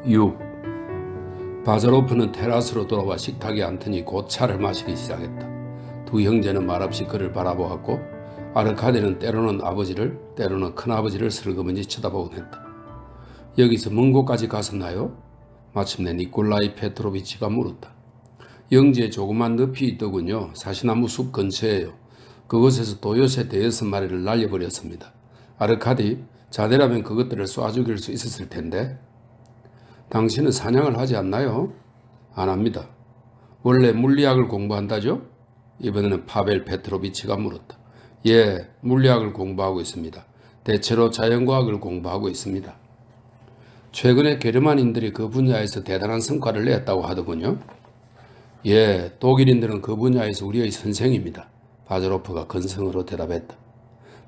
6. 바자로프는 테라스로 돌아와 식탁에 앉더니 곧 차를 마시기 시작했다. 두 형제는 말없이 그를 바라보았고 아르카디는 때로는 아버지를 때로는 큰아버지를 슬그머니 쳐다보곤 했다. 여기서 먼 곳까지 갔었나요? 마침내 니콜라이 페트로비치가 물었다. 영지에 조그만 늪이 있더군요. 사시나무 숲 근처에요. 그곳에서 도요새 대여섯 마리를 날려버렸습니다. 아르카디, 자네라면 그것들을 쏴 죽일 수 있었을 텐데. 당신은 사냥을 하지 않나요? 안 합니다. 원래 물리학을 공부한다죠? 이번에는 파벨 페트로비치가 물었다. 예, 물리학을 공부하고 있습니다. 대체로 자연과학을 공부하고 있습니다. 최근에 게르만인들이 그 분야에서 대단한 성과를 냈다고 하더군요. 예, 독일인들은 그 분야에서 우리의 선생입니다. 바자로프가 건성으로 대답했다.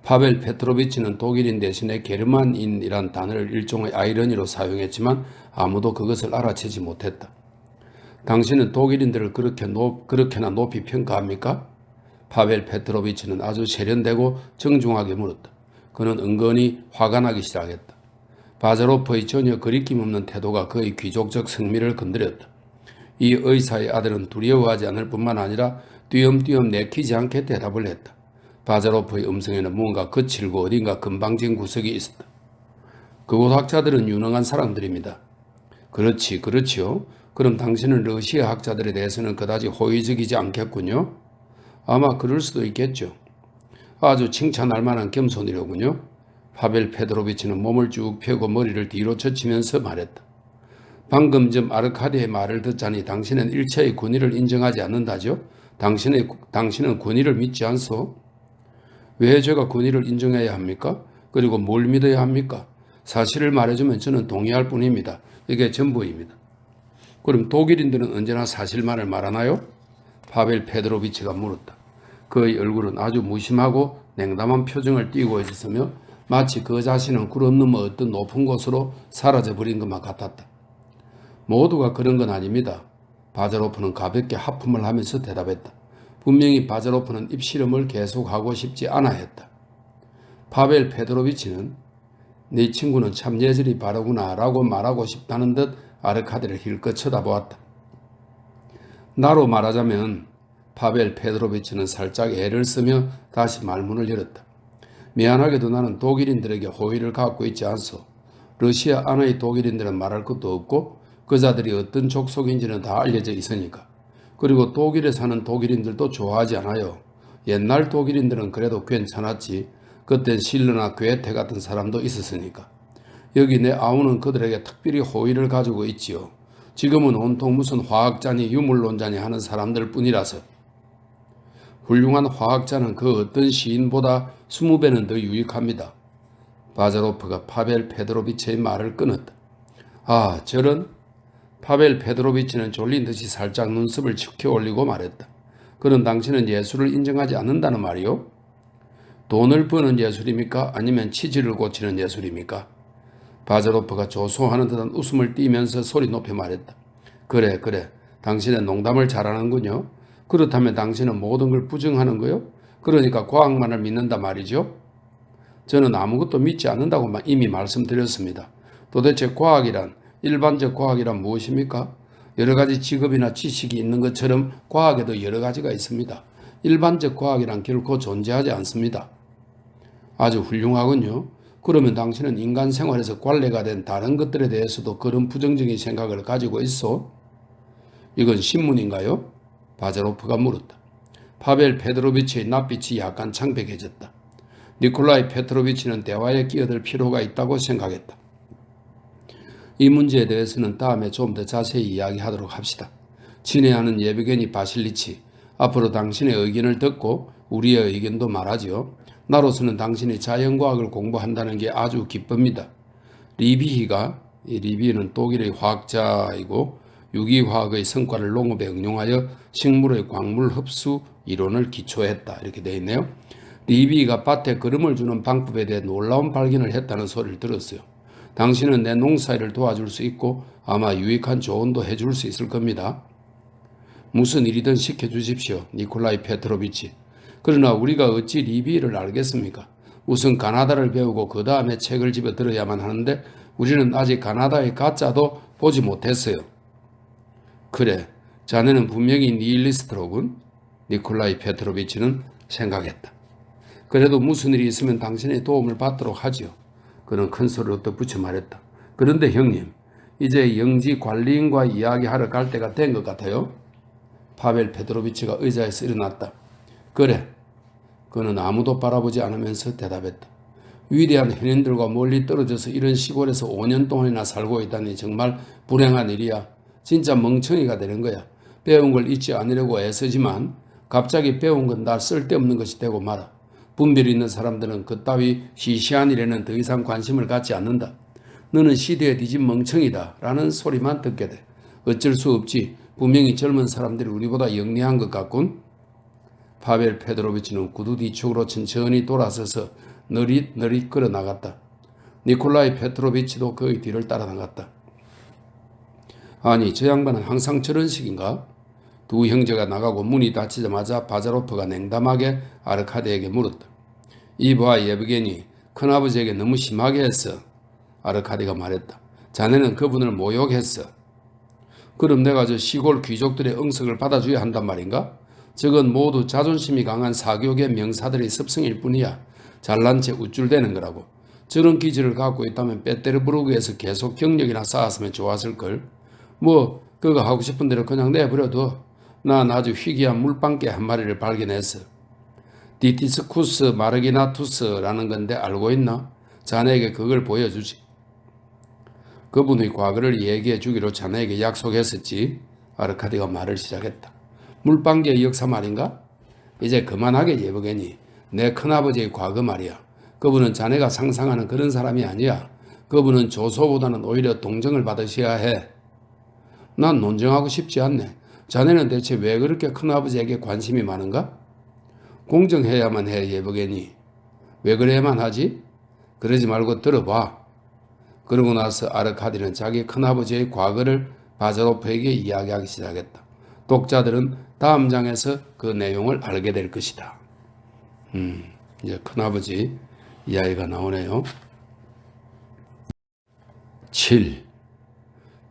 파벨 페트로비치는 독일인 대신에 게르만인이란 단어를 일종의 아이러니로 사용했지만 아무도 그것을 알아채지 못했다. 당신은 독일인들을 그렇게나 높이 평가합니까? 파벨 페트로비치는 아주 세련되고 정중하게 물었다. 그는 은근히 화가 나기 시작했다. 바자로프의 전혀 거리낌 없는 태도가 그의 귀족적 성미를 건드렸다. 이 의사의 아들은 두려워하지 않을 뿐만 아니라 띄엄띄엄 내키지 않게 대답을 했다. 바자로프의 음성에는 뭔가 거칠고 어딘가 건방진 구석이 있었다. 그곳 학자들은 유능한 사람들입니다. 그렇지요. 그럼 당신은 러시아 학자들에 대해서는 그다지 호의적이지 않겠군요. 아마 그럴 수도 있겠죠. 아주 칭찬할 만한 겸손이로군요. 파벨 페트로비치는 몸을 쭉 펴고 머리를 뒤로 젖히면서 말했다. 방금 전 아르카디의 말을 듣자니 당신은 일체의 권위를 인정하지 않는다죠? 당신은 권위를 믿지 않소? 왜 제가 권위를 인정해야 합니까? 그리고 뭘 믿어야 합니까? 사실을 말해주면 저는 동의할 뿐입니다. 이게 전부입니다. 그럼 독일인들은 언제나 사실만을 말하나요? 파벨 페트로비치가 물었다. 그의 얼굴은 아주 무심하고 냉담한 표정을 띠고 있었으며 마치 그 자신은 구름 너머 어떤 높은 곳으로 사라져버린 것만 같았다. 모두가 그런 건 아닙니다. 바자로프는 가볍게 하품을 하면서 대답했다. 분명히 바자로프는 입실험을 계속하고 싶지 않아 했다. 파벨 페트로비치는 네 친구는 참 예절이 바르구나 라고 말하고 싶다는 듯 아르카디를 힐끗 쳐다보았다. 나로 말하자면 파벨 페트로비치는 살짝 애를 쓰며 다시 말문을 열었다. 미안하게도 나는 독일인들에게 호의를 갖고 있지 않소. 러시아 안의 독일인들은 말할 것도 없고 그자들이 어떤 족속인지는 다 알려져 있으니까. 그리고 독일에 사는 독일인들도 좋아하지 않아요. 옛날 독일인들은 그래도 괜찮았지. 그땐 실러나 괴테 같은 사람도 있었으니까. 여기 내 아우는 그들에게 특별히 호의를 가지고 있지요. 지금은 온통 무슨 화학자니 유물론자니 하는 사람들 뿐이라서. 훌륭한 화학자는 그 어떤 시인보다 20배는 더 유익합니다. 바자로프가 파벨 페트로비치의 말을 끊었다. 아, 저런? 파벨 페트로비치는 졸린 듯이 살짝 눈썹을 치켜 올리고 말했다. 그럼 당신은 예술을 인정하지 않는다는 말이요? 돈을 버는 예술입니까? 아니면 치질을 고치는 예술입니까? 바자로프가 조소하는 듯한 웃음을 띠면서 소리 높여 말했다. 그래. 당신은 농담을 잘하는군요. 그렇다면 당신은 모든 걸 부정하는 거요? 그러니까 과학만을 믿는다 말이죠? 저는 아무것도 믿지 않는다고 이미 말씀드렸습니다. 도대체 일반적 과학이란 무엇입니까? 여러 가지 직업이나 지식이 있는 것처럼 과학에도 여러 가지가 있습니다. 일반적 과학이란 결코 존재하지 않습니다. 아주 훌륭하군요. 그러면 당신은 인간 생활에서 관례가 된 다른 것들에 대해서도 그런 부정적인 생각을 가지고 있어? 이건 신문인가요? 바자로프가 물었다. 파벨 페트로비치의 낯빛이 약간 창백해졌다. 니콜라이 페트로비치는 대화에 끼어들 필요가 있다고 생각했다. 이 문제에 대해서는 다음에 좀 더 자세히 이야기하도록 합시다. 친애하는 예비견이 바실리치, 앞으로 당신의 의견을 듣고 우리의 의견도 말하지요. 나로서는 당신이 자연과학을 공부한다는 게 아주 기쁩니다. 리비히는 독일의 화학자이고 유기화학의 성과를 농업에 응용하여 식물의 광물 흡수 이론을 기초했다. 이렇게 되어 있네요. 리비히가 밭에 거름을 주는 방법에 대해 놀라운 발견을 했다는 소리를 들었어요. 당신은 내 농사일을 도와줄 수 있고 아마 유익한 조언도 해줄 수 있을 겁니다. 무슨 일이든 시켜주십시오. 니콜라이 페트로비치. 그러나 우리가 어찌 리비히를 알겠습니까? 우선 가나다를 배우고 그 다음에 책을 집어 들어야만 하는데 우리는 아직 가나다의 가짜도 보지 못했어요. 그래, 자네는 분명히 니힐리스트로군. 니콜라이 페트로비치는 생각했다. 그래도 무슨 일이 있으면 당신의 도움을 받도록 하지요. 그는 큰 소리로 덧붙여 말했다. 그런데 형님, 이제 영지 관리인과 이야기하러 갈 때가 된 것 같아요. 파벨 페트로비치가 의자에서 일어났다. 그래. 그는 아무도 바라보지 않으면서 대답했다. 위대한 현인들과 멀리 떨어져서 이런 시골에서 5년 동안이나 살고 있다니 정말 불행한 일이야. 진짜 멍청이가 되는 거야. 배운 걸 잊지 않으려고 애쓰지만 갑자기 배운 건 다 쓸데없는 것이 되고 말아. 분별이 있는 사람들은 그따위 시시한 일에는 더 이상 관심을 갖지 않는다. 너는 시대에 뒤진 멍청이다 라는 소리만 듣게 돼. 어쩔 수 없지. 분명히 젊은 사람들이 우리보다 영리한 것 같군. 파벨 페드로비치는 구두 뒤쪽으로 천천히 돌아서서 너릿너릿 걸어 나갔다. 니콜라이 페트로비치도 그의 뒤를 따라 나갔다. 아니, 저 양반은 항상 저런 식인가? 두 형제가 나가고 문이 닫히자마자 바자로프가 냉담하게 아르카디에게 물었다. 이봐 예브게니, 큰아버지에게 너무 심하게 했어. 아르카디가 말했다. 자네는 그분을 모욕했어. 그럼 내가 저 시골 귀족들의 응석을 받아줘야 한단 말인가? 저건 모두 자존심이 강한 사교계 명사들의 습성일 뿐이야. 잘난 채 우쭐대는 거라고. 저런 기질을 갖고 있다면 빼떼르부르크에서 계속 경력이나 쌓았으면 좋았을걸. 뭐 그거 하고 싶은 대로 그냥 내버려둬. 난 아주 희귀한 물방개 한 마리를 발견했어. 디티스쿠스 마르기나투스라는 건데 알고 있나? 자네에게 그걸 보여주지. 그분의 과거를 얘기해 주기로 자네에게 약속했었지. 아르카디가 말을 시작했다. 물방개의 역사 말인가? 이제 그만하게 예보겠니. 내 큰아버지의 과거 말이야. 그분은 자네가 상상하는 그런 사람이 아니야. 그분은 조소보다는 오히려 동정을 받으셔야 해. 난 논정하고 싶지 않네. 자네는 대체 왜 그렇게 큰아버지에게 관심이 많은가? 공정해야만 해 예보겠니. 왜 그래야만 하지? 그러지 말고 들어봐. 그러고 나서 아르카디는 자기 큰아버지의 과거를 바자로프에게 이야기하기 시작했다. 독자들은 다음 장에서 그 내용을 알게 될 것이다. 이제 큰아버지 이야기가 나오네요. 7.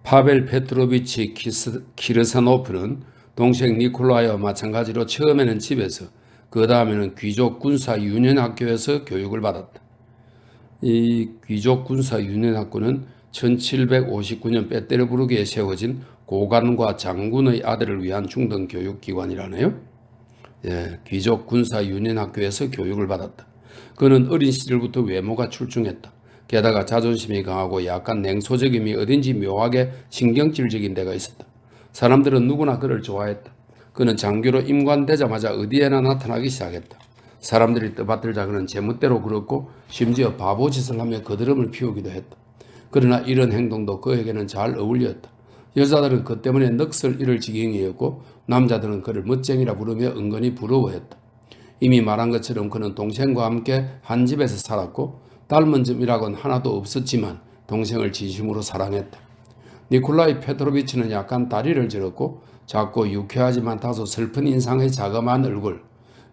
파벨 페트로비치 키르사노프는 동생 니콜라이와 마찬가지로 처음에는 집에서 그 다음에는 귀족 군사 유년학교에서 교육을 받았다. 이 귀족 군사 유년학교는 1759년 빼떼르부르크에 세워진 고관과 장군의 아들을 위한 중등 교육기관이라네요. 예, 귀족 군사 유년학교에서 교육을 받았다. 그는 어린 시절부터 외모가 출중했다. 게다가 자존심이 강하고 약간 냉소적임이 어딘지 묘하게 신경질적인 데가 있었다. 사람들은 누구나 그를 좋아했다. 그는 장교로 임관되자마자 어디에나 나타나기 시작했다. 사람들이 떠받들자 그는 제멋대로 굴었고 심지어 바보짓을 하며 거드름을 피우기도 했다. 그러나 이런 행동도 그에게는 잘 어울렸다. 여자들은 그 때문에 넋을 잃을 지경이었고 남자들은 그를 멋쟁이라 부르며 은근히 부러워했다. 이미 말한 것처럼 그는 동생과 함께 한 집에서 살았고 닮은 점이라고는 하나도 없었지만 동생을 진심으로 사랑했다. 니콜라이 페트로비치는 약간 다리를 저렸고 작고 유쾌하지만 다소 슬픈 인상의 자그마한 얼굴,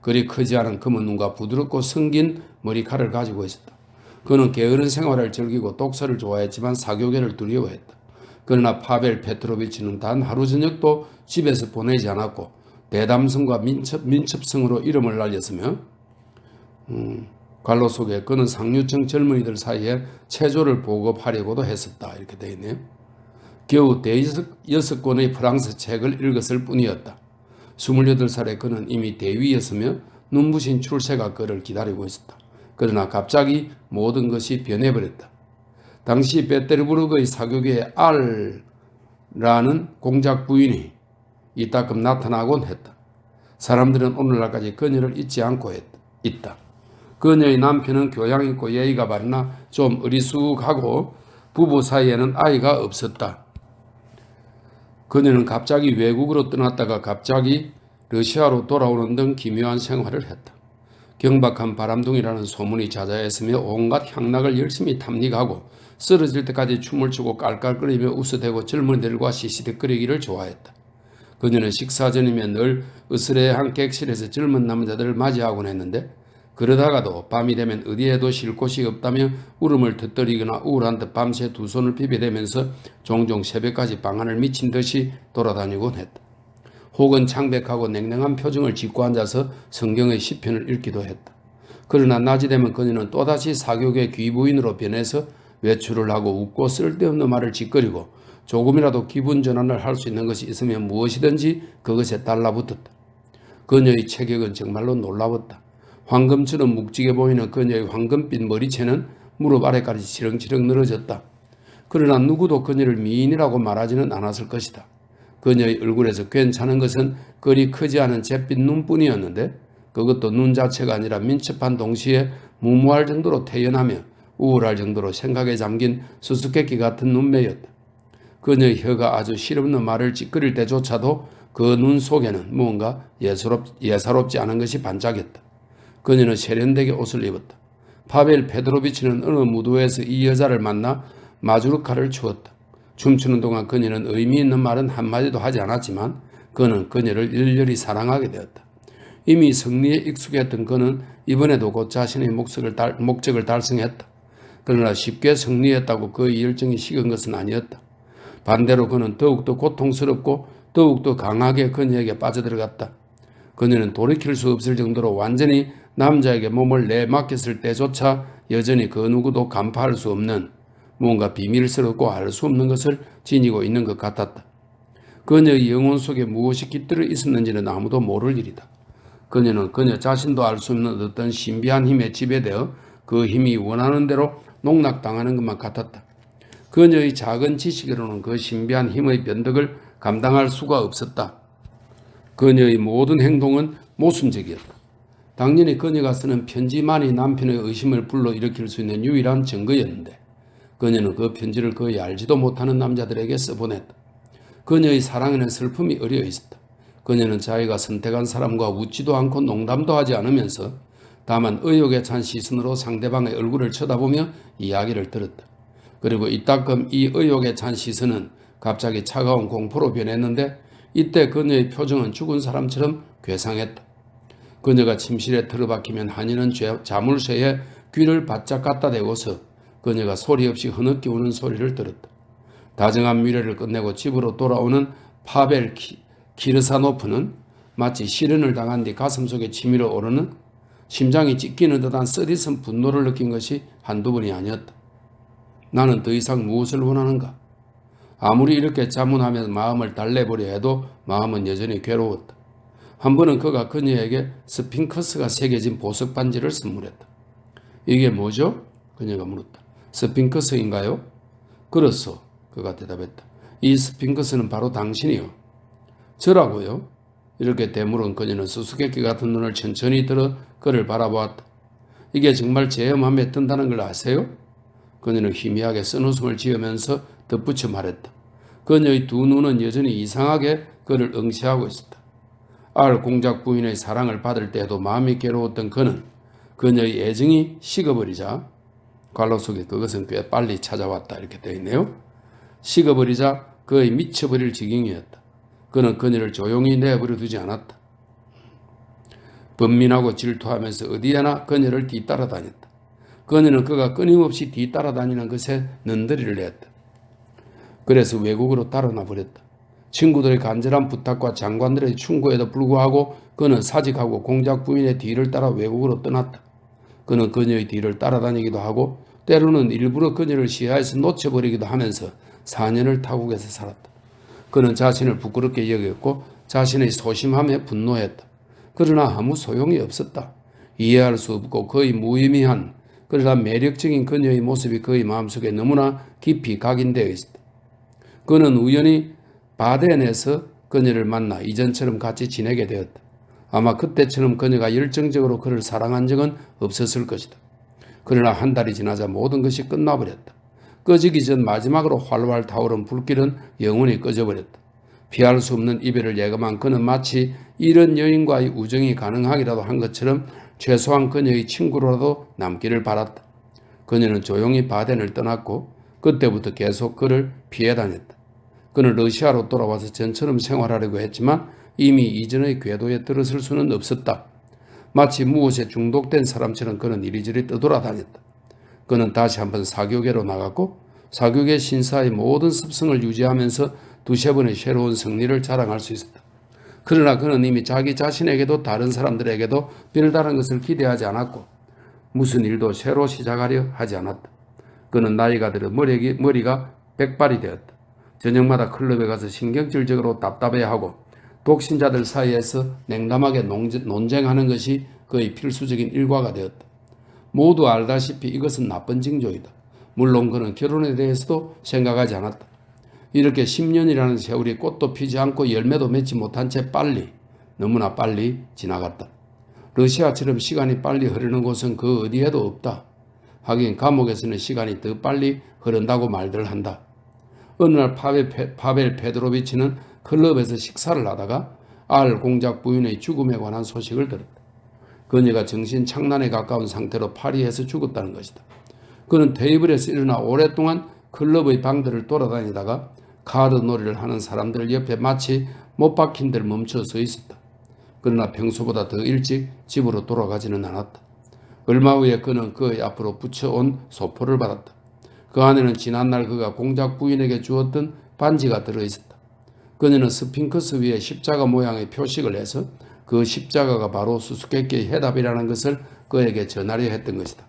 그리 크지 않은 검은 눈과 부드럽고 성긴 머리카락을 가지고 있었다. 그는 게으른 생활을 즐기고 독서를 좋아했지만 사교계를 두려워했다. 그러나 파벨 페트로비치는 단 하루 저녁도 집에서 보내지 않았고 대담성과 민첩성으로 이름을 날렸으며 관로 속에 그는 상류층 젊은이들 사이에 체조를 보급하려고도 했었다. 이렇게 되어 있네요. 겨우 대여섯 권의 프랑스 책을 읽었을 뿐이었다. 28살에 그는 이미 대위였으며 눈부신 출세가 그를 기다리고 있었다. 그러나 갑자기 모든 것이 변해버렸다. 당시 빼떼르부르크의 사교계에 R라는 공작 부인이 이따금 나타나곤 했다. 사람들은 오늘날까지 그녀를 잊지 않고 있다. 그녀의 남편은 교양 있고 예의가 바르나 좀 어리숙하고 부부 사이에는 아이가 없었다. 그녀는 갑자기 외국으로 떠났다가 갑자기 러시아로 돌아오는 등 기묘한 생활을 했다. 경박한 바람둥이라는 소문이 자자했으며 온갖 향락을 열심히 탐닉하고 쓰러질 때까지 춤을 추고 깔깔거리며 웃어대고 젊은이들과 시시덕거리기를 좋아했다. 그녀는 식사 전이면 늘 으스레한 객실에서 젊은 남자들을 맞이하곤 했는데 그러다가도 밤이 되면 어디에도 쉴 곳이 없다며 울음을 터뜨리거나 우울한 듯 밤새 두 손을 비비대면서 종종 새벽까지 방안을 미친 듯이 돌아다니곤 했다. 혹은 창백하고 냉랭한 표정을 짓고 앉아서 성경의 시편을 읽기도 했다. 그러나 낮이 되면 그녀는 또다시 사교계 귀부인으로 변해서 외출을 하고 웃고 쓸데없는 말을 짓거리고 조금이라도 기분 전환을 할 수 있는 것이 있으면 무엇이든지 그것에 달라붙었다. 그녀의 체격은 정말로 놀라웠다. 황금처럼 묵직해 보이는 그녀의 황금빛 머리채는 무릎 아래까지 치렁치렁 늘어졌다. 그러나 누구도 그녀를 미인이라고 말하지는 않았을 것이다. 그녀의 얼굴에서 괜찮은 것은 그리 크지 않은 잿빛 눈뿐이었는데 그것도 눈 자체가 아니라 민첩한 동시에 무모할 정도로 태연하며 우울할 정도로 생각에 잠긴 수수께끼 같은 눈매였다. 그녀의 혀가 아주 실없는 말을 찌끄릴 때조차도 그 눈 속에는 무언가 예사롭지 않은 것이 반짝였다. 그녀는 세련되게 옷을 입었다. 파벨 페드로비치는 어느 무도에서 이 여자를 만나 마주르카를 추었다. 춤추는 동안 그녀는 의미 있는 말은 한마디도 하지 않았지만 그는 그녀를 일렬히 사랑하게 되었다. 이미 승리에 익숙했던 그는 이번에도 곧 자신의 목적을 달성했다. 그러나 쉽게 승리했다고 그의 열정이 식은 것은 아니었다. 반대로 그는 더욱더 고통스럽고 더욱더 강하게 그녀에게 빠져들어갔다. 그녀는 돌이킬 수 없을 정도로 완전히 남자에게 몸을 내맡겼을 때조차 여전히 그 누구도 간파할 수 없는 무언가 비밀스럽고 알 수 없는 것을 지니고 있는 것 같았다. 그녀의 영혼 속에 무엇이 깃들어 있었는지는 아무도 모를 일이다. 그녀는 그녀 자신도 알 수 없는 어떤 신비한 힘에 지배되어 그 힘이 원하는 대로 농락당하는 것만 같았다. 그녀의 작은 지식으로는 그 신비한 힘의 변덕을 감당할 수가 없었다. 그녀의 모든 행동은 모순적이었다. 당연히 그녀가 쓰는 편지만이 남편의 의심을 불러일으킬 수 있는 유일한 증거였는데 그녀는 그 편지를 거의 알지도 못하는 남자들에게 써보냈다. 그녀의 사랑에는 슬픔이 어려 있었다. 그녀는 자기가 선택한 사람과 웃지도 않고 농담도 하지 않으면서 다만 의욕에 찬 시선으로 상대방의 얼굴을 쳐다보며 이야기를 들었다. 그리고 이따금 이 의욕에 찬 시선은 갑자기 차가운 공포로 변했는데 이때 그녀의 표정은 죽은 사람처럼 괴상했다. 그녀가 침실에 틀어박히면 한이는 자물쇠에 귀를 바짝 갖다 대고서 그녀가 소리 없이 흐느끼 우는 소리를 들었다. 다정한 미래를 끝내고 집으로 돌아오는 파벨 키르사노프는 마치 시련을 당한 뒤 가슴속에 치밀어 오르는 심장이 찢기는 듯한 쓰디쓴 분노를 느낀 것이 한두 번이 아니었다. 나는 더 이상 무엇을 원하는가? 아무리 이렇게 자문하며 마음을 달래보려 해도 마음은 여전히 괴로웠다. 한 번은 그가 그녀에게 스핑크스가 새겨진 보석 반지를 선물했다. 이게 뭐죠? 그녀가 물었다. 스핑크스인가요? 그렇소. 그가 대답했다. 이 스핑크스는 바로 당신이요. 저라고요? 이렇게 되물은 그녀는 수수께끼 같은 눈을 천천히 들어 그를 바라보았다. 이게 정말 제 마음에 든다는 걸 아세요? 그녀는 희미하게 쓴웃음을 지으면서 덧붙여 말했다. 그녀의 두 눈은 여전히 이상하게 그를 응시하고 있었다. 알 공작 부인의 사랑을 받을 때에도 마음이 괴로웠던 그는 그녀의 애정이 식어버리자 괄호 속에 그것은 꽤 빨리 찾아왔다 이렇게 되어 있네요. 식어버리자 그의 미쳐버릴 지경이었다. 그는 그녀를 조용히 내버려 두지 않았다. 번민하고 질투하면서 어디에나 그녀를 뒤따라다녔다. 그녀는 그가 끊임없이 뒤따라다니는 것에 는더리를 냈다. 그래서 외국으로 달아나 버렸다. 친구들의 간절한 부탁과 장관들의 충고에도 불구하고 그는 사직하고 공작 부인의 뒤를 따라 외국으로 떠났다. 그는 그녀의 뒤를 따라다니기도 하고 때로는 일부러 그녀를 시야에서 놓쳐버리기도 하면서 4년을 타국에서 살았다. 그는 자신을 부끄럽게 여겼고 자신의 소심함에 분노했다. 그러나 아무 소용이 없었다. 이해할 수 없고 거의 무의미한 그러나 매력적인 그녀의 모습이 그의 마음속에 너무나 깊이 각인되어 있었다. 그는 우연히 바덴에서 그녀를 만나 이전처럼 같이 지내게 되었다. 아마 그때처럼 그녀가 열정적으로 그를 사랑한 적은 없었을 것이다. 그러나 한 달이 지나자 모든 것이 끝나버렸다. 꺼지기 전 마지막으로 활활 타오른 불길은 영원히 꺼져버렸다. 피할 수 없는 이별을 예감한 그는 마치 이런 여인과의 우정이 가능하기라도 한 것처럼 최소한 그녀의 친구로라도 남기를 바랐다. 그녀는 조용히 바덴을 떠났고 그때부터 계속 그를 피해 다녔다. 그는 러시아로 돌아와서 전처럼 생활하려고 했지만 이미 이전의 궤도에 들어설 수는 없었다. 마치 무엇에 중독된 사람처럼 그는 이리저리 떠돌아다녔다. 그는 다시 한번 사교계로 나갔고 사교계 신사의 모든 습성을 유지하면서 두세 번의 새로운 승리를 자랑할 수 있었다. 그러나 그는 이미 자기 자신에게도 다른 사람들에게도 별다른 것을 기대하지 않았고 무슨 일도 새로 시작하려 하지 않았다. 그는 나이가 들어 머리가 백발이 되었다. 저녁마다 클럽에 가서 신경질적으로 답답해하고 독신자들 사이에서 냉담하게 논쟁하는 것이 그의 필수적인 일과가 되었다. 모두 알다시피 이것은 나쁜 징조이다. 물론 그는 결혼에 대해서도 생각하지 않았다. 이렇게 10년이라는 세월이 꽃도 피지 않고 열매도 맺지 못한 채 너무나 빨리 지나갔다. 러시아처럼 시간이 빨리 흐르는 곳은 그 어디에도 없다. 하긴 감옥에서는 시간이 더 빨리 흐른다고 말들 한다. 어느 날 파벨 페드로비치는 클럽에서 식사를 하다가 알 공작 부인의 죽음에 관한 소식을 들었다. 그녀가 정신 착란에 가까운 상태로 파리에서 죽었다는 것이다. 그는 테이블에서 일어나 오랫동안 클럽의 방들을 돌아다니다가 카드 놀이를 하는 사람들 옆에 마치 못 박힌 듯 멈춰 서 있었다. 그러나 평소보다 더 일찍 집으로 돌아가지는 않았다. 얼마 후에 그는 그의 앞으로 붙여온 소포를 받았다. 그 안에는 지난날 그가 공작 부인에게 주었던 반지가 들어있었다. 그녀는 스핑크스 위에 십자가 모양의 표식을 해서 그 십자가가 바로 수수께끼의 해답이라는 것을 그에게 전하려 했던 것이다.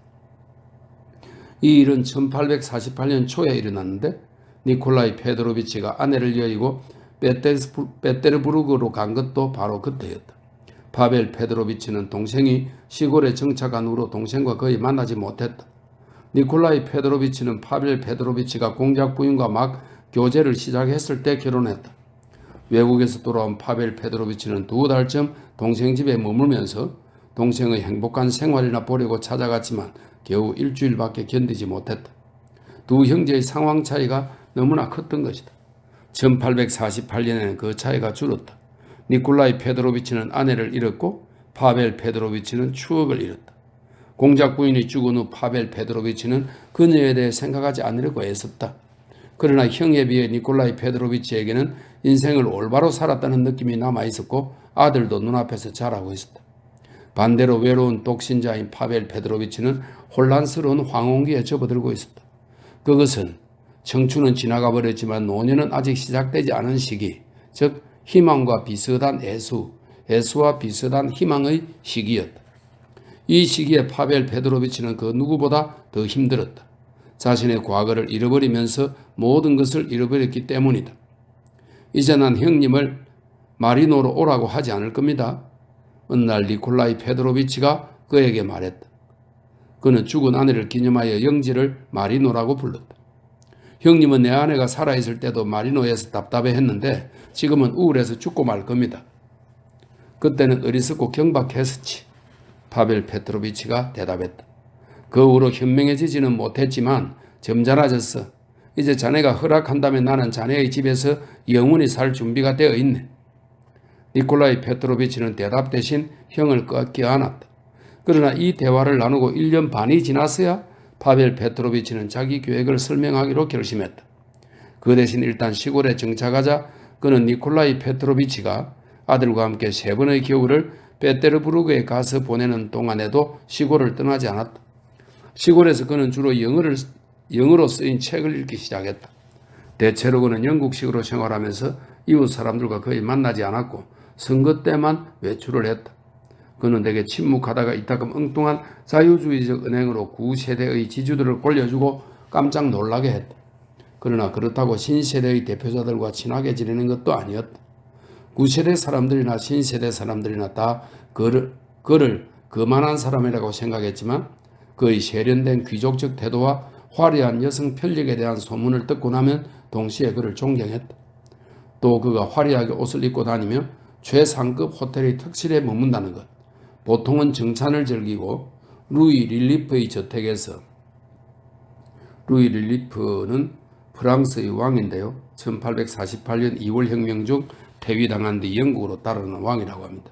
이 일은 1848년 초에 일어났는데 니콜라이 페드로비치가 아내를 여의고 페테르부르크로 간 것도 바로 그때였다. 파벨 페드로비치는 동생이 시골에 정착한 후로 동생과 거의 만나지 못했다. 니콜라이 페드로비치는 파벨 페드로비치가 공작 부인과 막 교제를 시작했을 때 결혼했다. 외국에서 돌아온 파벨 페드로비치는 2달쯤 동생 집에 머물면서 동생의 행복한 생활이나 보려고 찾아갔지만 겨우 일주일밖에 견디지 못했다. 두 형제의 상황 차이가 너무나 컸던 것이다. 1848년에는 그 차이가 줄었다. 니콜라이 페드로비치는 아내를 잃었고 파벨 페드로비치는 추억을 잃었다. 공작 부인이 죽은 후 파벨 페드로비치는 그녀에 대해 생각하지 않으려고 애썼다. 그러나 형에 비해 니콜라이 페드로비치에게는 인생을 올바로 살았다는 느낌이 남아있었고 아들도 눈앞에서 자라고 있었다. 반대로 외로운 독신자인 파벨 페드로비치는 혼란스러운 황혼기에 접어들고 있었다. 그것은 청춘은 지나가 버렸지만 노년은 아직 시작되지 않은 시기, 즉 희망과 비슷한 애수와 비슷한 희망의 시기였다. 이 시기에 파벨 페드로비치는 그 누구보다 더 힘들었다. 자신의 과거를 잃어버리면서 모든 것을 잃어버렸기 때문이다. 이제 난 형님을 마리노로 오라고 하지 않을 겁니다. 어느 날 니콜라이 페드로비치가 그에게 말했다. 그는 죽은 아내를 기념하여 영지를 마리노라고 불렀다. 형님은 내 아내가 살아있을 때도 마리노에서 답답해했는데 지금은 우울해서 죽고 말 겁니다. 그때는 어리석고 경박했었지. 파벨 페트로비치가 대답했다. 그 후로 현명해지지는 못했지만 점잖아졌어. 이제 자네가 허락한다면 나는 자네의 집에서 영원히 살 준비가 되어 있네. 니콜라이 페트로비치는 대답 대신 형을 껴안았다. 그러나 이 대화를 나누고 1년 반이 지났어야 파벨 페트로비치는 자기 계획을 설명하기로 결심했다. 그 대신 일단 시골에 정착하자 그는 니콜라이 페트로비치가 아들과 함께 3번의 겨울을 페테르부르크에 가서 보내는 동안에도 시골을 떠나지 않았다. 시골에서 그는 주로 영어로 쓰인 책을 읽기 시작했다. 대체로 그는 영국식으로 생활하면서 이웃 사람들과 거의 만나지 않았고 선거 때만 외출을 했다. 그는 되게 침묵하다가 이따금 엉뚱한 자유주의적 은행으로 구세대의 지주들을 골려주고 깜짝 놀라게 했다. 그러나 그렇다고 신세대의 대표자들과 친하게 지내는 것도 아니었다. 구세대 사람들이나 신세대 사람들이나 다 그를 거만한 사람이라고 생각했지만 그의 세련된 귀족적 태도와 화려한 여성 편력에 대한 소문을 듣고 나면 동시에 그를 존경했다. 또 그가 화려하게 옷을 입고 다니며 최상급 호텔의 특실에 머문다는 것. 보통은 정찬을 즐기고 루이 릴리프의 저택에서 루이 릴리프는 프랑스의 왕인데요. 1848년 2월 혁명 중 퇴위당한 뒤 영국으로 따르는 왕이라고 합니다.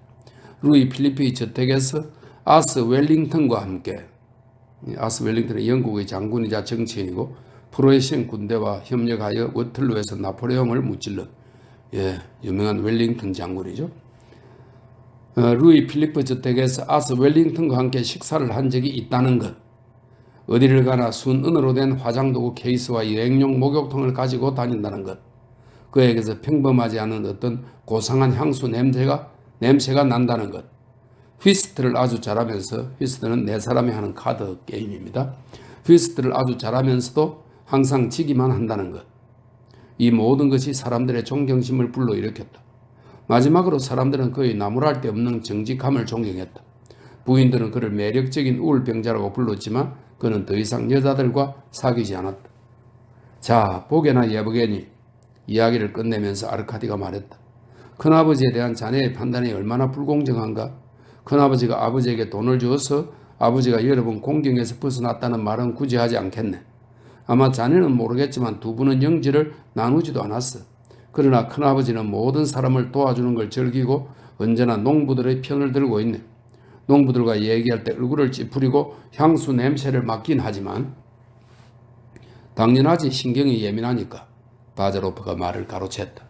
루이 필리프의 저택에서 아스 웰링턴과 함께 아스 웰링턴은 영국의 장군이자 정치인이고 프로이센 군대와 협력하여 워틀루에서 나폴레옹을 무찔러 유명한 웰링턴 장군이죠. 루이 필리프 저택에서 아스 웰링턴과 함께 식사를 한 적이 있다는 것, 어디를 가나 순은으로 된 화장도구 케이스와 여행용 목욕통을 가지고 다닌다는 것, 그에게서 평범하지 않은 어떤 고상한 향수 냄새가 난다는 것, 휘스트를 아주 잘하면서, 휘스트는 네 사람이 하는 카드 게임입니다. 휘스트를 아주 잘하면서도 항상 지기만 한다는 것, 이 모든 것이 사람들의 존경심을 불러일으켰다. 마지막으로 사람들은 그의 나무랄 데 없는 정직함을 존경했다. 부인들은 그를 매력적인 우울병자라고 불렀지만 그는 더 이상 여자들과 사귀지 않았다. 자, 보게나 예보게니, 이야기를 끝내면서 아르카디가 말했다. 큰아버지에 대한 자네의 판단이 얼마나 불공정한가? 큰아버지가 아버지에게 돈을 주어서 아버지가 여러 번 공경에서 벗어났다는 말은 굳이 하지 않겠네. 아마 자네는 모르겠지만 두 분은 영지를 나누지도 않았어. 그러나 큰아버지는 모든 사람을 도와주는 걸 즐기고 언제나 농부들의 편을 들고 있네. 농부들과 얘기할 때 얼굴을 찌푸리고 향수 냄새를 맡긴 하지만 당연하지, 신경이 예민하니까. 바자로프가 말을 가로챘다.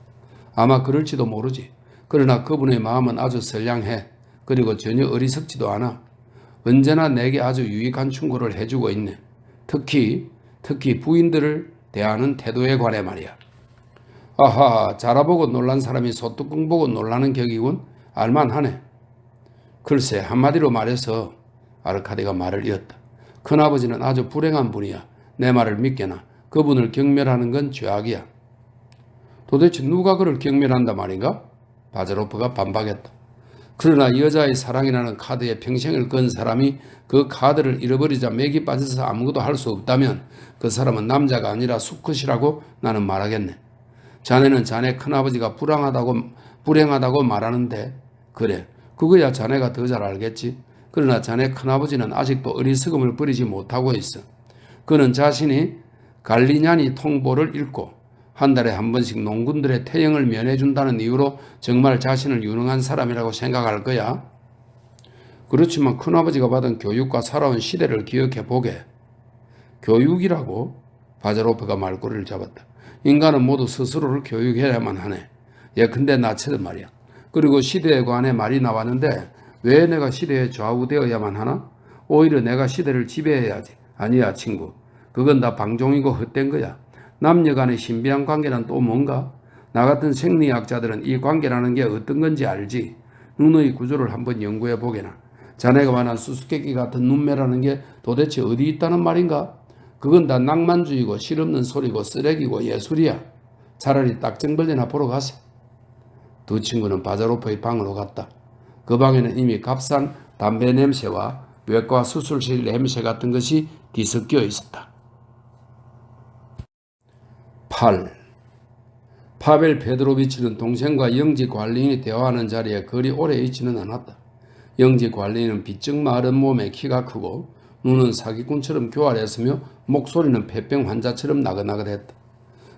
아마 그럴지도 모르지. 그러나 그분의 마음은 아주 선량해. 그리고 전혀 어리석지도 않아. 언제나 내게 아주 유익한 충고를 해주고 있네. 특히 부인들을 대하는 태도에 관해 말이야. 아하, 자라보고 놀란 사람이 소뚜껑 보고 놀라는 격이군. 알만하네. 글쎄, 한마디로 말해서, 아르카디가 말을 이었다. 큰아버지는 아주 불행한 분이야. 내 말을 믿게나. 그분을 경멸하는 건 죄악이야. 도대체 누가 그를 경멸한다 말인가? 바자로프가 반박했다. 그러나 여자의 사랑이라는 카드에 평생을 건 사람이 그 카드를 잃어버리자 맥이 빠져서 아무것도 할 수 없다면 그 사람은 남자가 아니라 수컷이라고 나는 말하겠네. 자네는 자네 큰아버지가 불행하다고 말하는데, 그래, 그거야 자네가 더 잘 알겠지. 그러나 자네 큰아버지는 아직도 어리석음을 버리지 못하고 있어. 그는 자신이 갈리냐니 통보를 읽고 한 달에 한 번씩 농군들의 태형을 면해준다는 이유로 정말 자신을 유능한 사람이라고 생각할 거야. 그렇지만 큰아버지가 받은 교육과 살아온 시대를 기억해 보게. 교육이라고? 바자로프가 말꼬리를 잡았다. 인간은 모두 스스로를 교육해야만 하네. 예컨대 나처럼 말이야. 그리고 시대에 관해 말이 나왔는데 왜 내가 시대에 좌우되어야만 하나? 오히려 내가 시대를 지배해야지. 아니야, 친구. 그건 다 방종이고 헛된 거야. 남녀 간의 신비한 관계는 또 뭔가? 나 같은 생리학자들은 이 관계라는 게 어떤 건지 알지. 눈의 구조를 한번 연구해 보게나. 자네가 말한 수수께끼 같은 눈매라는 게 도대체 어디 있다는 말인가? 그건 다 낭만주의고 실없는 소리고 쓰레기고 예술이야. 차라리 딱정벌레나 보러 가세. 두 친구는 바자로프의 방으로 갔다. 그 방에는 이미 값싼 담배 냄새와 외과 수술실 냄새 같은 것이 뒤섞여 있었다. 8. 파벨 페드로비치는 동생과 영지 관리인이 대화하는 자리에 그리 오래 있지는 않았다. 영지 관리인은 비쩍 마른 몸에 키가 크고 눈은 사기꾼처럼 교활했으며 목소리는 폐병 환자처럼 나긋나긋했다.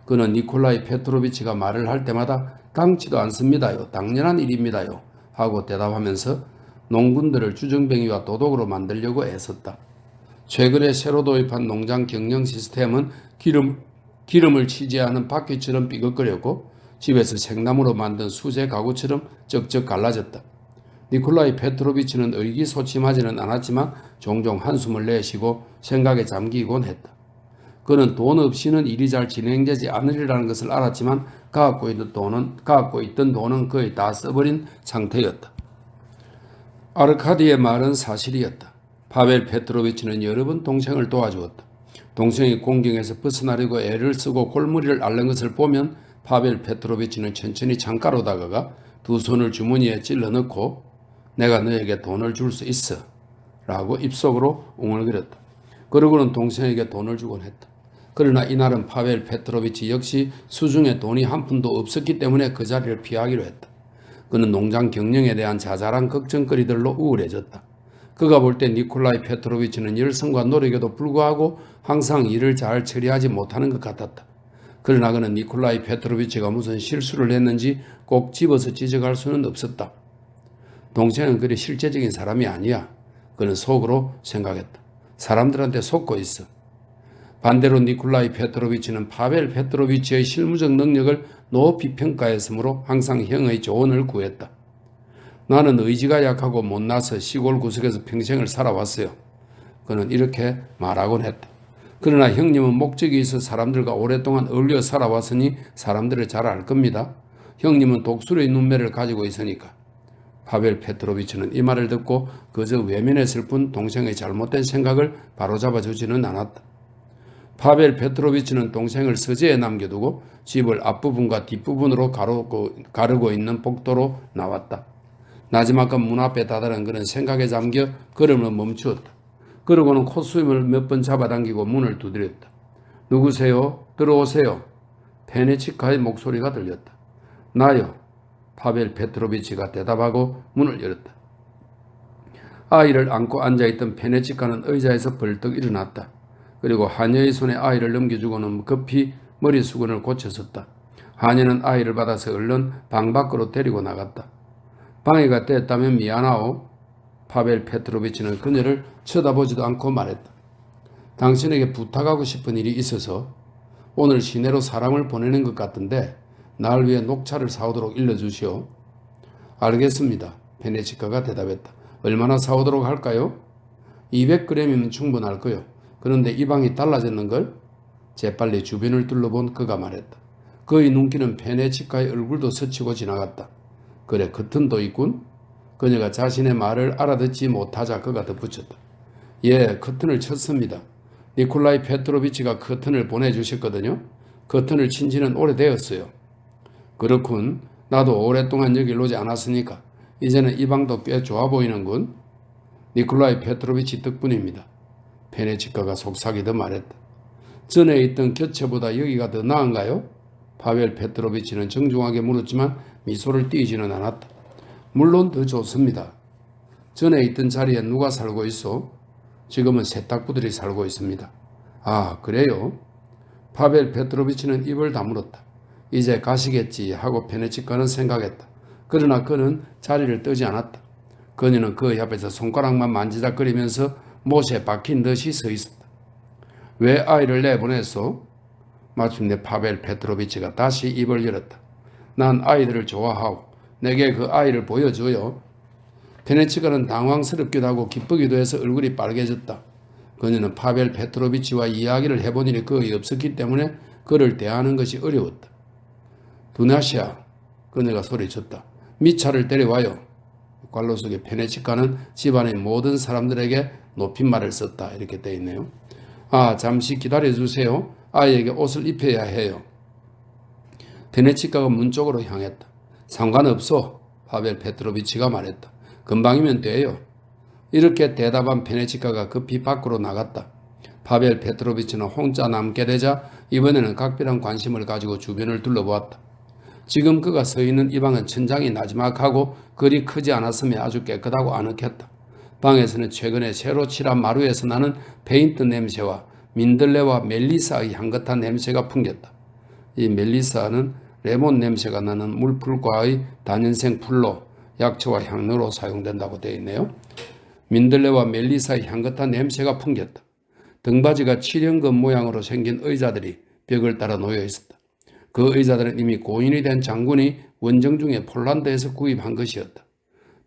그는 니콜라이 페트로비치가 말을 할 때마다 당치도 않습니다요. 당연한 일입니다요. 하고 대답하면서 농군들을 주정뱅이와 도둑으로 만들려고 애썼다. 최근에 새로 도입한 농장 경영 시스템은 기름을 취재하는 바퀴처럼 삐걱거렸고 집에서 생나무로 만든 수제 가구처럼 쩍쩍 갈라졌다. 니콜라이 페트로비치는 의기소침하지는 않았지만 종종 한숨을 내쉬고 생각에 잠기곤 했다. 그는 돈 없이는 일이 잘 진행되지 않으리라는 것을 알았지만 갖고 있던 돈은 거의 다 써버린 상태였다. 아르카디의 말은 사실이었다. 파벨 페트로비치는 여러 번 동생을 도와주었다. 동생이 공경에서 벗어나려고 애를 쓰고 골머리를 앓는 것을 보면 파벨 페트로비치는 천천히 창가로 다가가 두 손을 주머니에 찔러 넣고 내가 너에게 돈을 줄 수 있어 라고 입속으로 웅얼거렸다. 그러고는 동생에게 돈을 주곤 했다. 그러나 이날은 파벨 페트로비치 역시 수중에 돈이 한 푼도 없었기 때문에 그 자리를 피하기로 했다. 그는 농장 경영에 대한 자잘한 걱정거리들로 우울해졌다. 그가 볼 때 니콜라이 페트로비치는 열성과 노력에도 불구하고 항상 일을 잘 처리하지 못하는 것 같았다. 그러나 그는 니콜라이 페트로비치가 무슨 실수를 했는지 꼭 집어서 지적할 수는 없었다. 동생은 그리 실제적인 사람이 아니야. 그는 속으로 생각했다. 사람들한테 속고 있어. 반대로 니콜라이 페트로비치는 파벨 페트로비치의 실무적 능력을 높이 평가했으므로 항상 형의 조언을 구했다. 나는 의지가 약하고 못나서 시골 구석에서 평생을 살아왔어요. 그는 이렇게 말하곤 했다. 그러나 형님은 목적이 있어 사람들과 오랫동안 어울려 살아왔으니 사람들을 잘 알 겁니다. 형님은 독수리의 눈매를 가지고 있으니까. 파벨 페트로비치는 이 말을 듣고 그저 외면했을 뿐 동생의 잘못된 생각을 바로잡아 주지는 않았다. 파벨 페트로비치는 동생을 서재에 남겨두고 집을 앞부분과 뒷부분으로 가르고 있는 복도로 나왔다. 나지막한 문 앞에 다다른 그는 생각에 잠겨 걸음을 멈추었다. 그러고는 콧수염을 몇 번 잡아당기고 문을 두드렸다. 누구세요? 들어오세요. 페네치카의 목소리가 들렸다. 나요. 파벨 페트로비치가 대답하고 문을 열었다. 아이를 안고 앉아있던 페네치카는 의자에서 벌떡 일어났다. 그리고 하녀의 손에 아이를 넘겨주고는 급히 머리 수건을 고쳐섰다. 하녀는 아이를 받아서 얼른 방 밖으로 데리고 나갔다. 방해가 됐다면 미안하오. 파벨 페트로비치는 그녀를 쳐다보지도 않고 말했다. 당신에게 부탁하고 싶은 일이 있어서 오늘 시내로 사람을 보내는 것 같은데 날 위해 녹차를 사오도록 일러주시오. 알겠습니다. 페네치카가 대답했다. 얼마나 사오도록 할까요? 200g이면 충분할 거요. 그런데 이 방이 달라졌는걸? 재빨리 주변을 둘러본 그가 말했다. 그의 눈길은 페네치카의 얼굴도 스치고 지나갔다. 그래, 커튼도 있군. 그녀가 자신의 말을 알아듣지 못하자 그가 덧붙였다. 예, 커튼을 쳤습니다. 니콜라이 페트로비치가 커튼을 보내주셨거든요. 커튼을 친 지는 오래되었어요. 그렇군. 나도 오랫동안 여길 오지 않았으니까 이제는 이 방도 꽤 좋아 보이는군. 니콜라이 페트로비치 덕분입니다. 페네치카가 속삭이듯 말했다. 전에 있던 곁처보다 여기가 더 나은가요? 파벨 페트로비치는 정중하게 물었지만 미소를 띄지는 않았다. 물론 더 좋습니다. 전에 있던 자리에 누가 살고 있어? 지금은 세탁부들이 살고 있습니다. 아, 그래요? 파벨 페트로비치는 입을 다물었다. 이제 가시겠지 하고 페네치카는 생각했다. 그러나 그는 자리를 뜨지 않았다. 그녀는 그 옆에서 손가락만 만지작거리면서 못에 박힌 듯이 서 있었다. 왜 아이를 내보냈어? 마침내 파벨 페트로비치가 다시 입을 열었다. 난 아이들을 좋아하고 내게 그 아이를 보여줘요. 페네치카는 당황스럽기도 하고 기쁘기도 해서 얼굴이 빨개졌다. 그녀는 파벨 페트로비치와 이야기를 해본 일이 거의 없었기 때문에 그를 대하는 것이 어려웠다. 두나시아, 그녀가 소리쳤다. 미차를 데려와요. 관로 속에 페네치카는 집안의 모든 사람들에게 높임말을 썼다. 이렇게 되어 있네요. 아, 잠시 기다려주세요. 아이에게 옷을 입혀야 해요. 페네치카가 문 쪽으로 향했다. 상관없어. 파벨 페트로비치가 말했다. 금방이면 돼요. 이렇게 대답한 페네치카가 급히 밖으로 나갔다. 파벨 페트로비치는 혼자 남게 되자 이번에는 각별한 관심을 가지고 주변을 둘러보았다. 지금 그가 서 있는 이 방은 천장이 나지막하고 그리 크지 않았으며 아주 깨끗하고 아늑했다. 방에서는 최근에 새로 칠한 마루에서 나는 페인트 냄새와 민들레와 멜리사의 향긋한 냄새가 풍겼다. 이 멜리사는 레몬 냄새가 나는 물풀과의 단연생 풀로 약초와 향료로 사용된다고 되어 있네요. 민들레와 멜리사의 향긋한 냄새가 풍겼다. 등받이가 칠형금 모양으로 생긴 의자들이 벽을 따라 놓여 있었다. 그 의자들은 이미 고인이 된 장군이 원정 중에 폴란드에서 구입한 것이었다.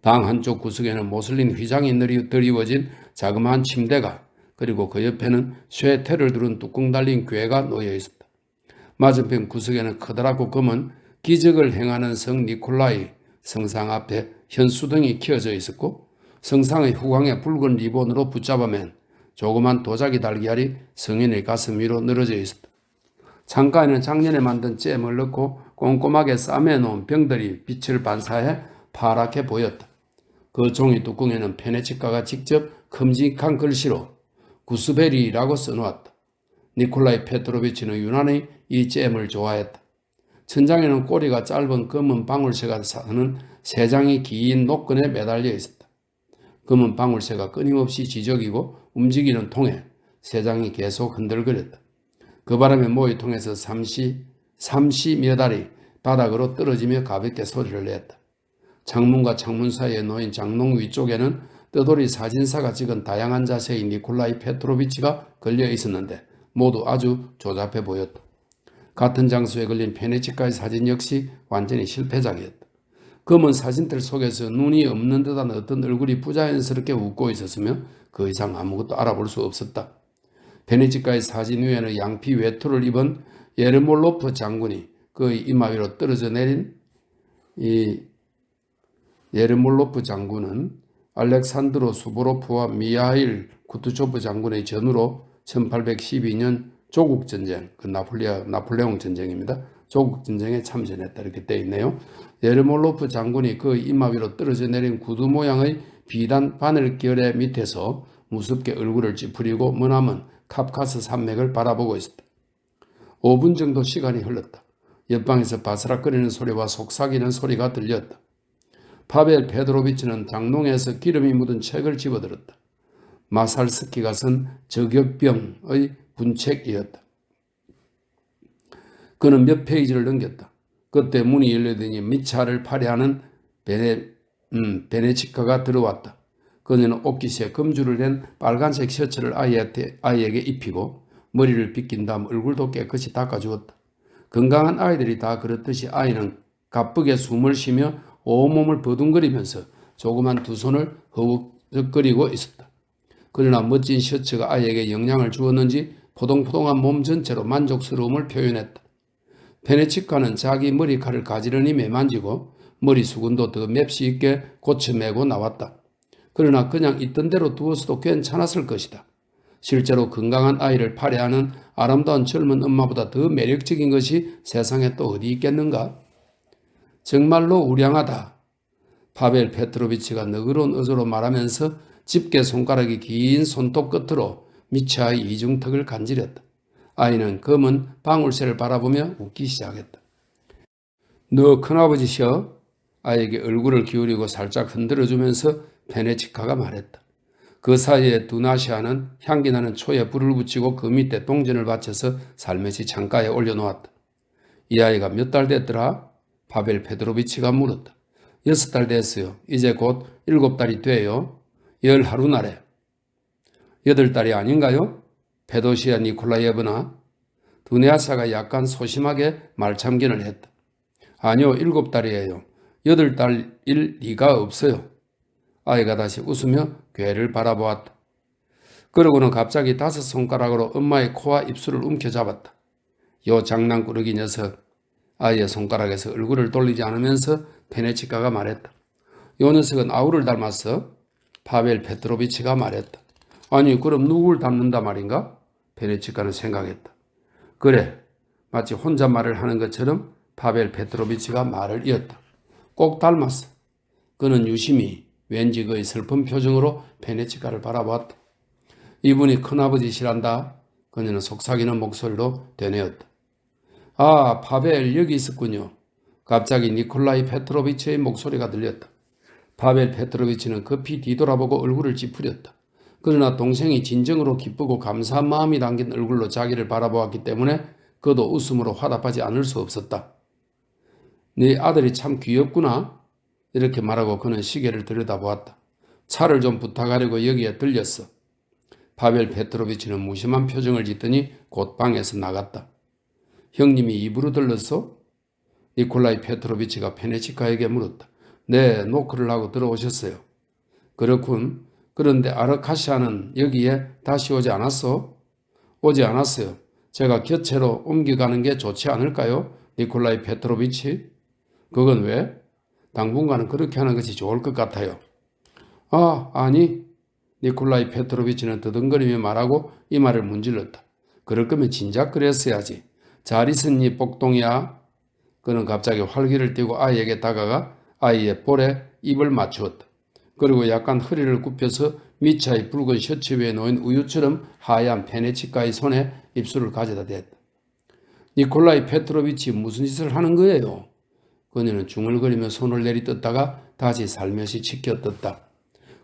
방 한쪽 구석에는 모슬린 휘장이 드리워진 자그마한 침대가 그리고 그 옆에는 쇠퇴를 두른 뚜껑 달린 궤가 놓여 있었다. 맞은편 구석에는 커다랗고 검은 기적을 행하는 성 니콜라이 성상 앞에 현수등이 켜져 있었고 성상의 후광에 붉은 리본으로 붙잡아맨 조그만 도자기 달걀이 성인의 가슴 위로 늘어져 있었다. 창가에는 작년에 만든 잼을 넣고 꼼꼼하게 싸매놓은 병들이 빛을 반사해 파랗게 보였다. 그 종이 뚜껑에는 페네치카가 직접 큼직한 글씨로 구스베리라고 써놓았다. 니콜라이 페트로비치는 유난히 이 잼을 좋아했다. 천장에는 꼬리가 짧은 검은 방울새가 사는 세 장이 긴 노끈에 매달려 있었다. 검은 방울새가 끊임없이 지저귀고 움직이는 통에 세 장이 계속 흔들거렸다. 그 바람에 모이통에서 삼시 몇 알이 바닥으로 떨어지며 가볍게 소리를 냈다. 창문과 창문 사이에 놓인 장롱 위쪽에는 떠돌이 사진사가 찍은 다양한 자세의 니콜라이 페트로비치가 걸려 있었는데 모두 아주 조잡해 보였다. 같은 장소에 걸린 페네치카의 사진 역시 완전히 실패작이었다. 검은 사진들 속에서 눈이 없는 듯한 어떤 얼굴이 부자연스럽게 웃고 있었으며 그 이상 아무것도 알아볼 수 없었다. 베네치카의 사진 위에는 양피 외투를 입은 예르몰로프 장군이 그의 이마 위로 떨어져 내린 이 예르몰로프 장군은 알렉산드로 수보로프와 미하일 쿠투초프 장군의 전우로 1812년 조국전쟁, 그 나폴레옹 전쟁입니다. 조국전쟁에 참전했다 이렇게 되어 있네요. 예르몰로프 장군이 그 이마 위로 떨어져 내린 구두 모양의 비단 바늘결의 밑에서 무섭게 얼굴을 찌푸리고 머나먼 카프카스 산맥을 바라보고 있었다. 5분 정도 시간이 흘렀다. 옆방에서 바스락거리는 소리와 속삭이는 소리가 들렸다. 파벨 페드로비치는 장롱에서 기름이 묻은 책을 집어들었다. 마살스키가 쓴 저격병의 분책이었다. 그는 몇 페이지를 넘겼다. 그때 문이 열리더니 미차를 파리하는 베네치카가 들어왔다. 그녀는 옷깃에 금줄을 낸 빨간색 셔츠를 아이에게 입히고 머리를 빗긴 다음 얼굴도 깨끗이 닦아주었다. 건강한 아이들이 다 그렇듯이 아이는 가쁘게 숨을 쉬며 온몸을 버둥거리면서 조그만 두 손을 허우적거리고 있었다. 그러나 멋진 셔츠가 아이에게 영향을 주었는지 포동포동한 몸 전체로 만족스러움을 표현했다. 베네치카는 자기 머리칼을 가지런히 매만지고 머리 수건도 더 맵시 있게 고쳐매고 나왔다. 그러나 그냥 있던 대로 두었어도 괜찮았을 것이다. 실제로 건강한 아이를 팔애하는 아름다운 젊은 엄마보다 더 매력적인 것이 세상에 또 어디 있겠는가? 정말로 우량하다. 파벨 페트로비치가 너그러운 어조로 말하면서 집게 손가락이 긴 손톱 끝으로 미차의 이중턱을 간지렸다. 아이는 검은 방울새를 바라보며 웃기 시작했다. 너 큰아버지시여? 아이에게 얼굴을 기울이고 살짝 흔들어주면서 베네치카가 말했다. 그 사이에 두나시아는 향기나는 초에 불을 붙이고 그 밑에 동전을 받쳐서 살며시 창가에 올려놓았다. 이 아이가 몇 달 됐더라? 파벨 페드로비치가 물었다. 6달 됐어요. 이제 곧 7달이 돼요. 10하루날에. 8달이 아닌가요? 페도시아 니콜라예브나? 두네아사가 약간 소심하게 말참견을 했다. 아니요, 7달이에요. 8달일 리가 없어요. 아이가 다시 웃으며 괴를 바라보았다. 그러고는 갑자기 5손가락으로 엄마의 코와 입술을 움켜잡았다. 요 장난꾸러기 녀석. 아이의 손가락에서 얼굴을 돌리지 않으면서 페네치카가 말했다. 요 녀석은 아우를 닮았어? 파벨 페트로비치가 말했다. 아니 그럼 누굴 닮는다 말인가? 페네치카는 생각했다. 그래, 마치 혼잣말을 하는 것처럼 파벨 페트로비치가 말을 이었다. 꼭 닮았어. 그는 유심히 왠지 그의 슬픈 표정으로 페네치카를 바라보았다. 이분이 큰아버지시란다. 그녀는 속삭이는 목소리로 되뇌었다. 아, 파벨 여기 있었군요. 갑자기 니콜라이 페트로비치의 목소리가 들렸다. 파벨 페트로비치는 급히 뒤돌아보고 얼굴을 찌푸렸다. 그러나 동생이 진정으로 기쁘고 감사한 마음이 담긴 얼굴로 자기를 바라보았기 때문에 그도 웃음으로 화답하지 않을 수 없었다. 네 아들이 참 귀엽구나. 이렇게 말하고 그는 시계를 들여다보았다. 차를 좀 부탁하려고 여기에 들렸어. 파벨 페트로비치는 무심한 표정을 짓더니 곧 방에서 나갔다. 형님이 입으로 들렀어? 니콜라이 페트로비치가 페네치카에게 물었다. 네, 노크를 하고 들어오셨어요. 그렇군. 그런데 아르카시아는 여기에 다시 오지 않았어? 오지 않았어요. 제가 곁으로 옮겨가는 게 좋지 않을까요? 니콜라이 페트로비치? 그건 왜? 당분간은 그렇게 하는 것이 좋을 것 같아요. 아, 아니. 니콜라이 페트로비치는 더듬거리며 말하고 이 말을 문질렀다. 그럴 거면 진작 그랬어야지. 잘 있었니, 복동이야? 그는 갑자기 활기를 띠고 아이에게 다가가 아이의 볼에 입을 맞추었다. 그리고 약간 허리를 굽혀서 미차의 붉은 셔츠 위에 놓인 우유처럼 하얀 페네치카의 손에 입술을 가져다 댔다. 니콜라이 페트로비치 무슨 짓을 하는 거예요? 그녀는 중얼거리며 손을 내리떴다가 다시 살며시 치켜떴다.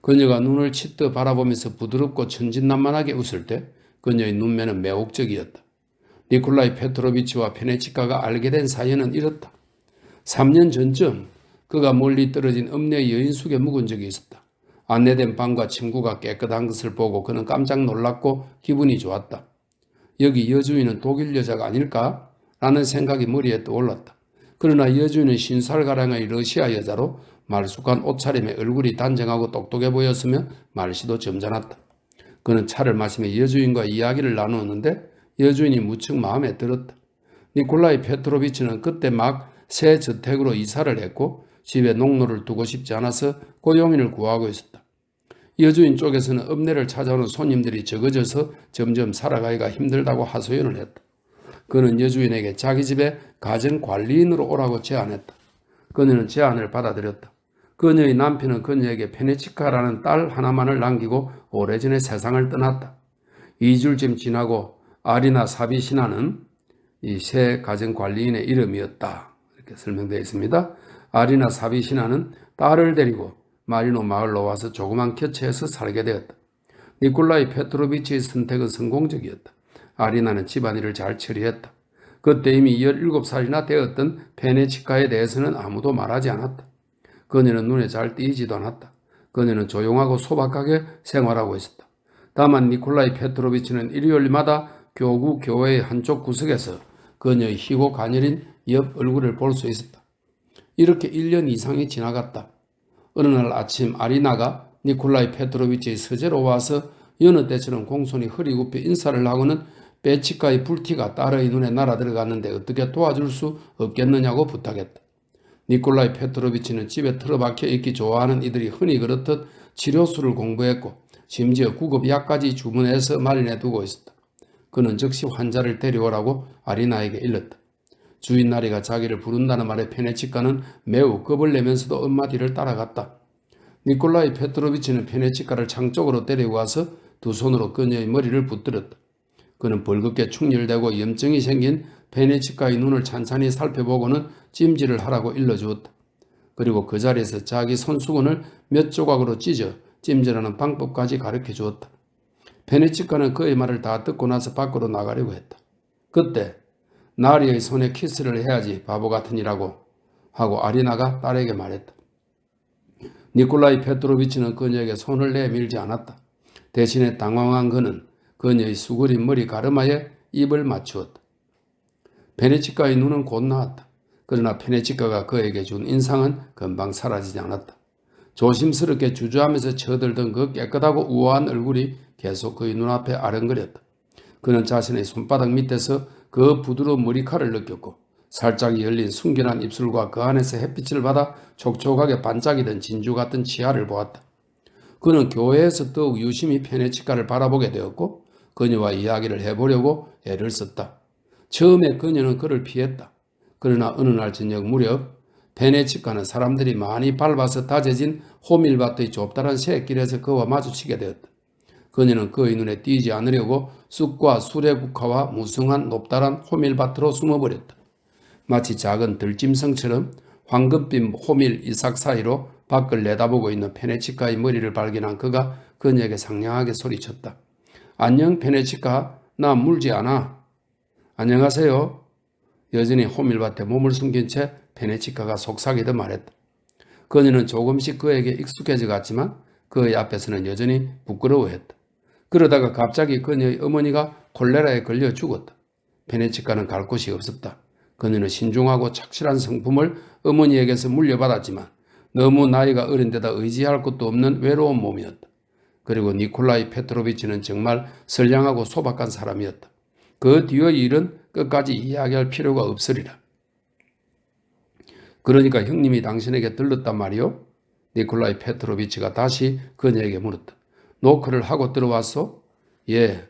그녀가 눈을 치떠 바라보면서 부드럽고 천진난만하게 웃을 때 그녀의 눈매는 매혹적이었다. 니콜라이 페트로비치와 페네치카가 알게 된 사연은 이렇다. 3년 전쯤 그가 멀리 떨어진 읍내 여인숙에 묵은 적이 있었다. 안내된 방과 침구가 깨끗한 것을 보고 그는 깜짝 놀랐고 기분이 좋았다. 여기 여주인은 독일 여자가 아닐까? 라는 생각이 머리에 떠올랐다. 그러나 여주인은 50살가량의 러시아 여자로 말쑥한 옷차림에 얼굴이 단정하고 똑똑해 보였으며 말씨도 점잖았다. 그는 차를 마시며 여주인과 이야기를 나누었는데 여주인이 무척 마음에 들었다. 니콜라이 페트로비치는 그때 막 새 저택으로 이사를 했고 집에 농로를 두고 싶지 않아서 고용인을 구하고 있었다. 여주인 쪽에서는 읍내를 찾아오는 손님들이 적어져서 점점 살아가기가 힘들다고 하소연을 했다. 그는 여주인에게 자기 집에 가정관리인으로 오라고 제안했다. 그녀는 제안을 받아들였다. 그녀의 남편은 그녀에게 페네치카라는 딸 하나만을 남기고 오래전에 세상을 떠났다. 2주쯤 지나고 아리나 사비시나는 이 새 가정관리인의 이름이었다. 이렇게 설명되어 있습니다. 아리나 사비시나는 딸을 데리고 마리노 마을로 와서 조그만 켜체에서 살게 되었다. 니콜라이 페트로비치의 선택은 성공적이었다. 아리나는 집안일을 잘 처리했다. 그때 이미 17살이나 되었던 페네치카에 대해서는 아무도 말하지 않았다. 그녀는 눈에 잘 띄지도 않았다. 그녀는 조용하고 소박하게 생활하고 있었다. 다만 니콜라이 페트로비치는 일요일마다 교구 교회의 한쪽 구석에서 그녀의 희고 가녀린 옆 얼굴을 볼 수 있었다. 이렇게 1년 이상이 지나갔다. 어느 날 아침 아리나가 니콜라이 페트로비치의 서재로 와서 여느 때처럼 공손히 허리 굽혀 인사를 하고는 빼치카의 불티가 딸의 눈에 날아들어갔는데 어떻게 도와줄 수 없겠느냐고 부탁했다. 니콜라이 페트로비치는 집에 틀어박혀 있기 좋아하는 이들이 흔히 그렇듯 치료술을 공부했고 심지어 구급약까지 주문해서 마련해 두고 있었다. 그는 즉시 환자를 데려오라고 아리나에게 일렀다. 주인 나리가 자기를 부른다는 말에 페네치카는 매우 겁을 내면서도 엄마 뒤를 따라갔다. 니콜라이 페트로비치는 페네치카를 창 쪽으로 데리고 와서 두 손으로 그녀의 머리를 붙들었다. 그는 벌겋게 충혈되고 염증이 생긴 페네치카의 눈을 찬찬히 살펴보고는 찜질을 하라고 일러주었다. 그리고 그 자리에서 자기 손수건을 몇 조각으로 찢어 찜질하는 방법까지 가르쳐 주었다. 페네치카는 그의 말을 다 듣고 나서 밖으로 나가려고 했다. 그때 나리의 손에 키스를 해야지 바보 같으니라고 하고 아리나가 딸에게 말했다. 니콜라이 페트로비치는 그녀에게 손을 내밀지 않았다. 대신에 당황한 그는 그녀의 수그린 머리 가르마에 입을 맞추었다. 페네치카의 눈은 곧 나았다. 그러나 페네치카가 그에게 준 인상은 금방 사라지지 않았다. 조심스럽게 주저하면서 쳐들던 그 깨끗하고 우아한 얼굴이 계속 그의 눈앞에 아른거렸다. 그는 자신의 손바닥 밑에서 그 부드러운 머리카락을 느꼈고 살짝 열린 순결한 입술과 그 안에서 햇빛을 받아 촉촉하게 반짝이던 진주 같은 치아를 보았다. 그는 교회에서 더욱 유심히 페네치카를 바라보게 되었고 그녀와 이야기를 해보려고 애를 썼다. 처음에 그녀는 그를 피했다. 그러나 어느 날 저녁 무렵 페네치카는 사람들이 많이 밟아서 다져진 호밀밭의 좁다란 새길에서 그와 마주치게 되었다. 그녀는 그의 눈에 띄지 않으려고 쑥과 수레국화와 무성한 높다란 호밀밭으로 숨어버렸다. 마치 작은 들짐승처럼 황금빛 호밀 이삭 사이로 밖을 내다보고 있는 페네치카의 머리를 발견한 그가 그녀에게 상냥하게 소리쳤다. 안녕 페네치카, 나 물지 않아. 안녕하세요. 여전히 호밀밭에 몸을 숨긴 채 페네치카가 속삭이듯 말했다. 그녀는 조금씩 그에게 익숙해져 갔지만 그의 앞에서는 여전히 부끄러워했다. 그러다가 갑자기 그녀의 어머니가 콜레라에 걸려 죽었다. 페네치카는 갈 곳이 없었다. 그녀는 신중하고 착실한 성품을 어머니에게서 물려받았지만 너무 나이가 어린 데다 의지할 것도 없는 외로운 몸이었다. 그리고 니콜라이 페트로비치는 정말 선량하고 소박한 사람이었다. 그 뒤의 일은 끝까지 이야기할 필요가 없으리라. 그러니까 형님이 당신에게 들렀단 말이요? 니콜라이 페트로비치가 다시 그녀에게 물었다. 노크를 하고 들어왔어? 예.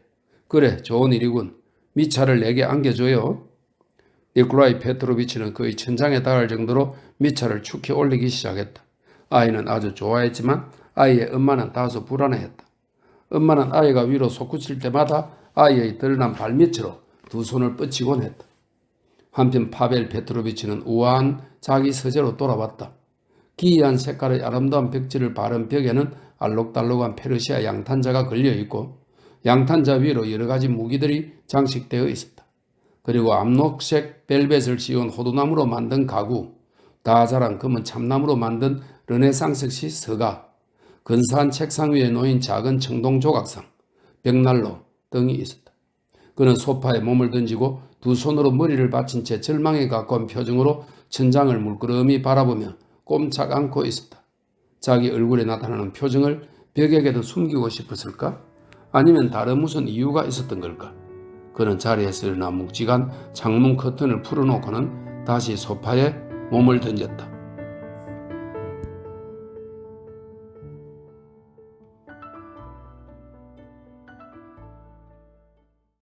그래, 좋은 일이군. 미차를 내게 안겨줘요. 니콜라이 페트로비치는 그의 천장에 닿을 정도로 미차를 축히 올리기 시작했다. 아이는 아주 좋아했지만 아이의 엄마는 다소 불안해했다. 엄마는 아이가 위로 솟구칠 때마다 아이의 드러난 발밑으로 두 손을 뻗치곤 했다. 한편 파벨 페트로비치는 우아한 자기 서재로 돌아왔다. 기이한 색깔의 아름다운 벽지를 바른 벽에는 알록달록한 페르시아 양탄자가 걸려있고 양탄자 위로 여러가지 무기들이 장식되어 있었다. 그리고 암록색 벨벳을 씌운 호두나무로 만든 가구, 다 자란 검은 참나무로 만든 르네상스식 서가, 근사한 책상 위에 놓인 작은 청동 조각상, 벽난로 등이 있었다. 그는 소파에 몸을 던지고 두 손으로 머리를 받친 채 절망에 가까운 표정으로 천장을 물끄러미 바라보며 꼼짝 않고 있었다. 자기 얼굴에 나타나는 표정을 벽에게도 숨기고 싶었을까? 아니면 다른 무슨 이유가 있었던 걸까? 그는 자리에서 일어나 묵직한 창문 커튼을 풀어놓고는 다시 소파에 몸을 던졌다.